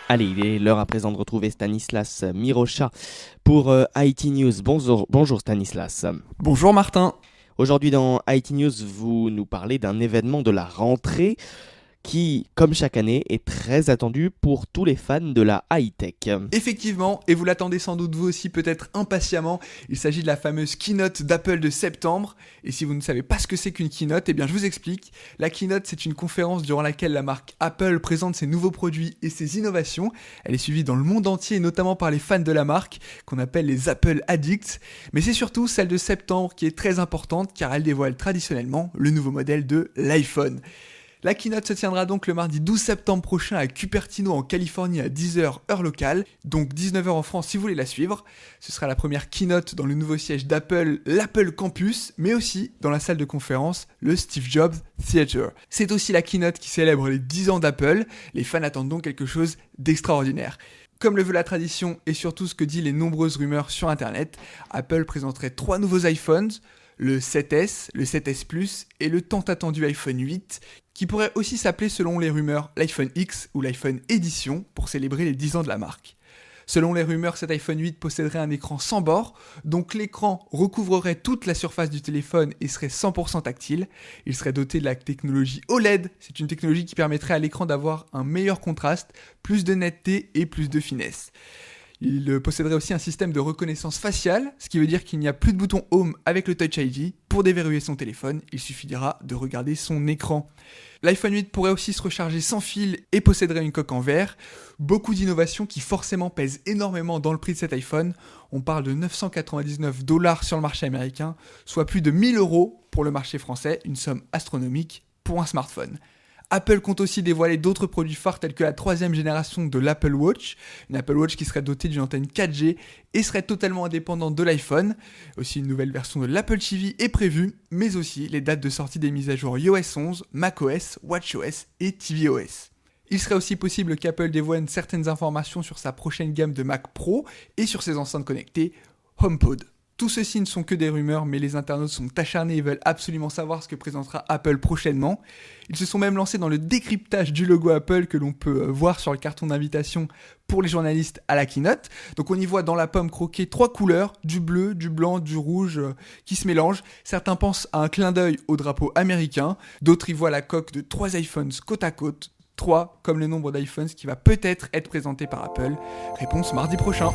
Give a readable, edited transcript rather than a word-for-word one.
Allez, il est l'heure à présent de retrouver Stanislas Mirocha pour IT News. Bonjour Stanislas. Bonjour Martin. Aujourd'hui dans IT News, vous nous parlez d'un événement de la rentrée qui, comme chaque année, est très attendu pour tous les fans de la high-tech. Effectivement, et vous l'attendez sans doute vous aussi peut-être impatiemment, il s'agit de la fameuse keynote d'Apple de septembre. Et si vous ne savez pas ce que c'est qu'une keynote, eh bien je vous explique. La keynote, c'est une conférence durant laquelle la marque Apple présente ses nouveaux produits et ses innovations. Elle est suivie dans le monde entier, notamment par les fans de la marque, qu'on appelle les Apple Addicts. Mais c'est surtout celle de septembre qui est très importante, car elle dévoile traditionnellement le nouveau modèle de l'iPhone. La keynote se tiendra donc le mardi 12 septembre prochain à Cupertino en Californie à 10h heure locale, donc 19h en France si vous voulez la suivre. Ce sera la première keynote dans le nouveau siège d'Apple, l'Apple Campus, mais aussi dans la salle de conférence, le Steve Jobs Theater. C'est aussi la keynote qui célèbre les 10 ans d'Apple, les fans attendent donc quelque chose d'extraordinaire. Comme le veut la tradition et surtout ce que disent les nombreuses rumeurs sur internet, Apple présenterait 3 nouveaux iPhones, le 7S, le 7S Plus et le tant attendu iPhone 8, qui pourrait aussi s'appeler selon les rumeurs l'iPhone X ou l'iPhone Edition pour célébrer les 10 ans de la marque. Selon les rumeurs, cet iPhone 8 posséderait un écran sans bord, donc l'écran recouvrerait toute la surface du téléphone et serait 100% tactile. Il serait doté de la technologie OLED, c'est une technologie qui permettrait à l'écran d'avoir un meilleur contraste, plus de netteté et plus de finesse. Il posséderait aussi un système de reconnaissance faciale, ce qui veut dire qu'il n'y a plus de bouton Home avec le Touch ID. Pour déverrouiller son téléphone, il suffira de regarder son écran. L'iPhone 8 pourrait aussi se recharger sans fil et posséderait une coque en verre. Beaucoup d'innovations qui forcément pèsent énormément dans le prix de cet iPhone. On parle de 999$ sur le marché américain, soit plus de 1000 € pour le marché français, une somme astronomique pour un smartphone. Apple compte aussi dévoiler d'autres produits phares tels que la 3e génération de l'Apple Watch, une Apple Watch qui serait dotée d'une antenne 4G et serait totalement indépendante de l'iPhone. Aussi une nouvelle version de l'Apple TV est prévue, mais aussi les dates de sortie des mises à jour iOS 11, macOS, watchOS et tvOS. Il serait aussi possible qu'Apple dévoile certaines informations sur sa prochaine gamme de Mac Pro et sur ses enceintes connectées HomePod. Tout ceci ne sont que des rumeurs, mais les internautes sont acharnés et veulent absolument savoir ce que présentera Apple prochainement. Ils se sont même lancés dans le décryptage du logo Apple que l'on peut voir sur le carton d'invitation pour les journalistes à la keynote. Donc on y voit dans la pomme croquée 3 couleurs, du bleu, du blanc, du rouge, qui se mélangent. Certains pensent à un clin d'œil au drapeau américain, d'autres y voient la coque de 3 iPhones côte à côte. 3 comme le nombre d'iPhones qui va peut-être être présenté par Apple. Réponse mardi prochain.